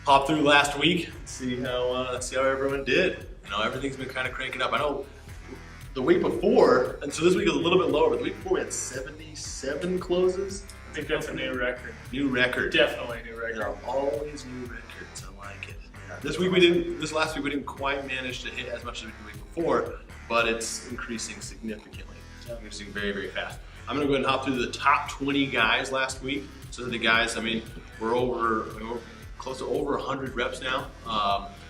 hop through last week, see how everyone did. You know, everything's been kind of cranking up. I know the week before, and so this week is a little bit lower, but the week before we had 77 closes. I think that's a new record. New record. Definitely a new record. There are always new records. I like it. Yeah. This last week we didn't quite manage to hit as much as the week before, but it's increasing significantly. It's increasing very, very fast. I'm gonna go ahead and hop through the top 20 guys last week. So the guys, we're close to over 100 reps now.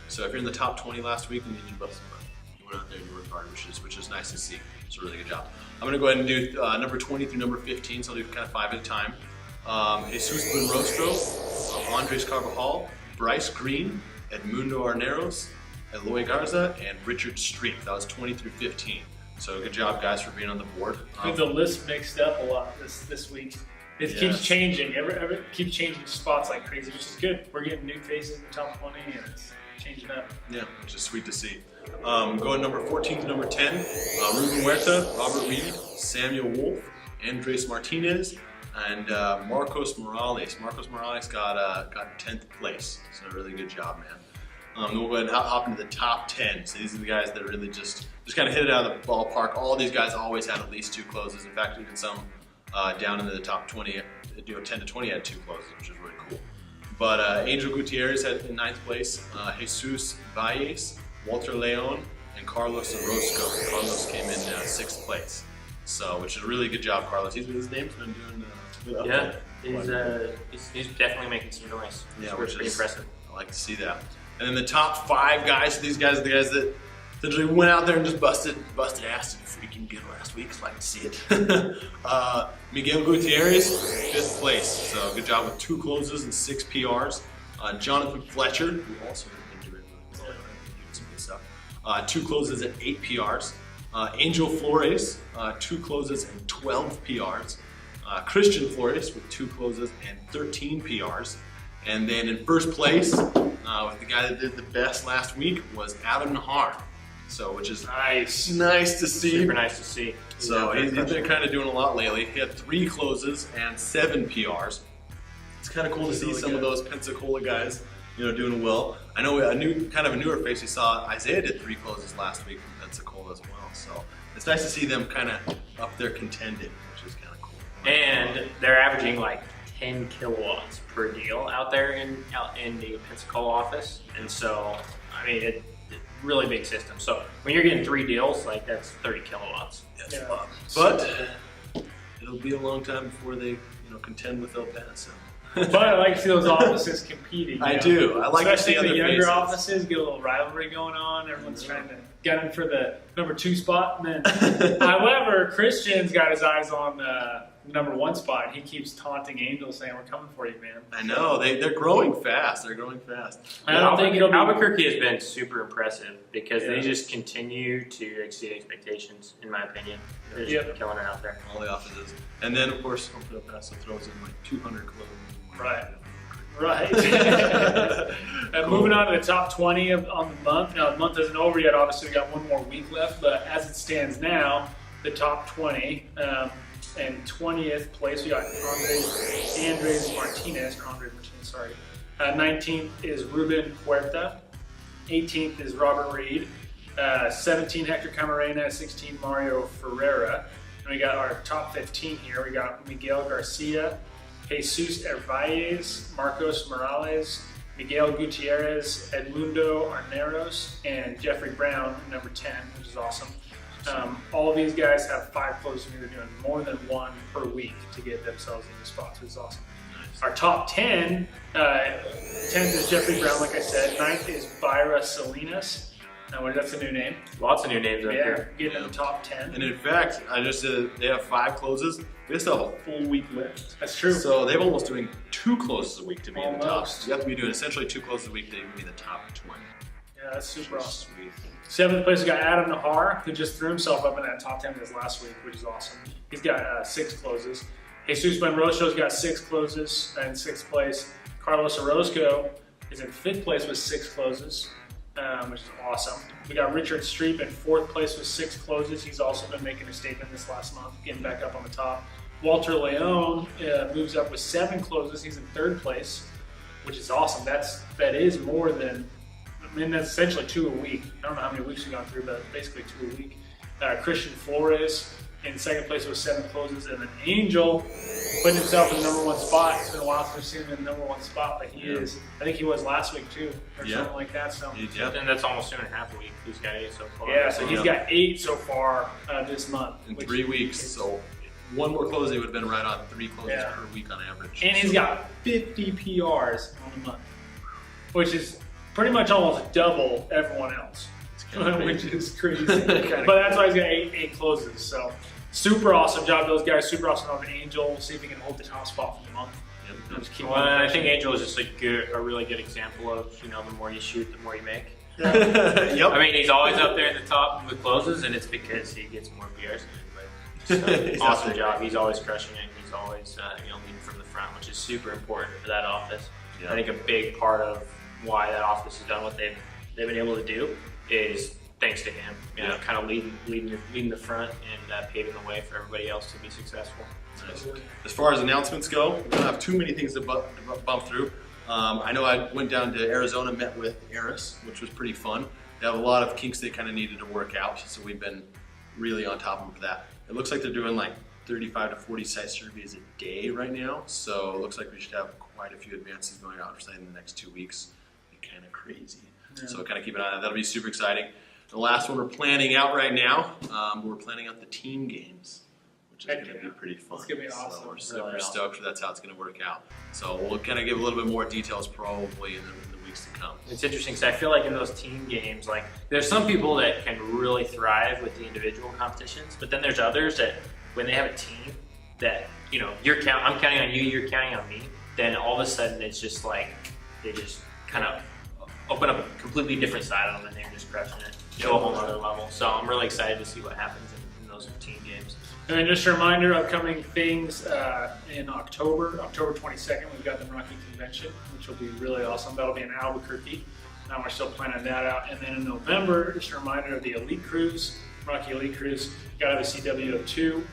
So if you're in the top 20 last week, then you busted butt. You went out there and you worked hard, which is nice to see. It's a really good job. I'm gonna go ahead and do number 20 through number 15, so I'll do kind of 5 at a time. Jesus Buenrostro, Andres Carvajal, Bryce Green, Edmundo Arneros, Eloy Garza, and Richard Street. That was 20 through 15. So good job, guys, for being on the board. The list mixed up a lot this week. It keeps changing. It keeps changing spots like crazy, which is good. We're getting new faces in the top 20, and it's changing up. Yeah, which is sweet to see. Going number 14 to number 10, Ruben Huerta, Robert Reed, Samuel Wolf, Andres Martinez, and Marcos Morales. Marcos Morales got 10th place, so a really good job, man. Then we'll go ahead and hop into the top 10. So these are the guys that really just kind of hit it out of the ballpark. All these guys always had at least 2 closes. In fact, even some down into the top 20, 10 to 20 had 2 closes, which is really cool. But Angel Gutierrez had in 9th place, Jesus Valles, Walter Leon, and Carlos Orozco. Carlos came in 6th place, so which is a really good job, Carlos. His name's been doing good up there. He's definitely making some noise. Yeah, which is pretty impressive. I like to see that. And then the top 5 guys, so these guys are the guys that essentially went out there and just busted ass and freaking good last week. So I like to see it. Miguel Gutierrez, 5th place. So good job with 2 closes and 6 PRs. Jonathan Fletcher, who also has been doing some good stuff. 2 closes and 8 PRs. Angel Flores, 2 closes and 12 PRs. Christian Flores with 2 closes and 13 PRs. And then in first place, with the guy that did the best last week was Adam Nahar. So, which is nice to see. Super nice to see. So he's been kind of doing a lot lately. He had 3 closes and 7 PRs. It's kind of cool to see really some of those Pensacola guys, doing well. I know a newer face. We saw Isaiah did 3 closes last week from Pensacola as well. So it's nice to see them kind of up there contending, which is kind of cool. And they're averaging like 10 kilowatts per deal out there in the Pensacola office, and so it's really big system. So when you're getting 3 deals, like that's 30 kilowatts. That's a lot. But it'll be a long time before they contend with El Paso. But I like to see those offices competing. I do. I like to see the other younger faces. offices get a little rivalry going on. Everyone's trying to get him for the number 2 spot, and then however, Christian's got his eyes on the number 1 spot. He keeps taunting Angel, saying, "We're coming for you, man." I know they're growing fast. They're growing fast. I don't think it'll be... Albuquerque has been super impressive because they just continue to exceed expectations, in my opinion. They're just killing it out there. All the offices, and then of course El Paso throws in like 200 closes. Right. And moving on to the top 20 on the month. Now the month isn't over yet. Obviously, we got 1 more week left. But as it stands now, the top 20 and 20th place we got Andres Martinez. 19th is Ruben Huerta. 18th is Robert Reed. 17 Hector Camarena. 16 Mario Ferreira. And we got our top 15 here. We got Miguel Garcia, Jesus Valles, Marcos Morales, Miguel Gutierrez, Edmundo Arneros, and Jeffrey Brown, number 10, which is awesome. All of these guys have 5 closes, and they're doing more than 1 per week to get themselves in the spots, which is awesome. Our top 10, 10th is Jeffrey Brown, like I said. 9th is Byra Salinas. That's a new name. Lots of new names up here. Getting in the top 10. And in fact, I just said they have 5 closes. They still have a full week left. That's true. So they're almost doing 2 closes a week to be in the top. Almost. You have to be doing essentially 2 closes a week to be in the top 20. Yeah, that's super awesome. Sweet. 7th place, we got Adam Nahar, who just threw himself up in that top 10 this last week, which is awesome. He's got 6 closes. Jesus Buenrostro's got 6 closes in 6th place. Carlos Orozco is in 5th place with 6 closes, which is awesome. We got Richard Streep in 4th place with 6 closes. He's also been making a statement this last month, getting back up on the top. Walter Leon moves up with 7 closes. He's in 3rd place. which is awesome. That is more than, I mean, that's essentially 2 a week. I don't know how many weeks we've gone through, but basically 2 a week. Christian Flores in second place with 7 closes, and then Angel putting himself in the number 1 spot. It's been a while since we've seen him in the number 1 spot, but he is. I think he was last week too, or something like that. So and that's almost 2.5 weeks. He's got 8 so far. Yeah, so he's got 8 so far this month in 3 weeks. So 1 more close, he would have been right on 3 closes per week on average. And he's got 50 PRs on the month, which is pretty much almost double everyone else. Which is crazy. But that's why he's got 8 closes. So super awesome job, those guys. Super awesome job, Angel. We'll see if he can hold the top spot for the month. Well, I think Angel is just a really good example of, the more you shoot, the more you make. Yeah. I mean, he's always up there at the top with closes, and it's because he gets more PRs. But awesome job. He's always crushing it. He's always leading from the front, which is super important for that office. Yeah. I think a big part of why that office has done what they've been able to do is thanks to him, kind of leading the front and paving the way for everybody else to be successful. Nice. As far as announcements go, we don't have too many things to bump through. I know I went down to Arizona, met with Eris, which was pretty fun. They have a lot of kinks they kind of needed to work out, so we've been really on top of them for that. It looks like they're doing like 35 to 40 site surveys a day right now, so it looks like we should have quite a few advances going out in the next 2 weeks. It's kind of crazy. Yeah. So kind of keep an eye on that. That'll be super exciting. The last one we're planning out right now, we're planning out the team games, which is going to be pretty fun. It's going to be awesome. So we're super stoked for that's how it's going to work out. So we'll kind of give a little bit more details probably in the weeks to come. It's interesting because I feel like in those team games, like there's some people that can really thrive with the individual competitions, but then there's others that when they have a team that, I'm counting on you, you're counting on me, then all of a sudden it's just like they just kind of open up a completely different side on them and they're just crushing it to a whole other level. So I'm really excited to see what happens in those team games. And then just a reminder, upcoming things in October 22nd, we've got the Meraki convention, which will be really awesome. That'll be in Albuquerque. We're still planning that out. And then in November, just a reminder of the Elite Cruise, Meraki Elite Cruise. You gotta have a CW of 2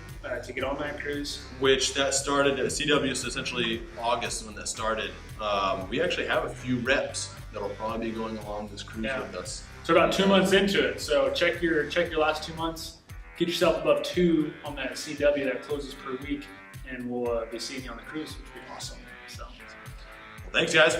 to get on that cruise. Which that started at CW, so essentially August when that started. We actually have a few reps that'll probably be going along this cruise with us. So about 2 months into it. So check your last 2 months. Get yourself above 2 on that CW that closes per week, and we'll be seeing you on the cruise, which will be awesome. So, well, thanks, guys.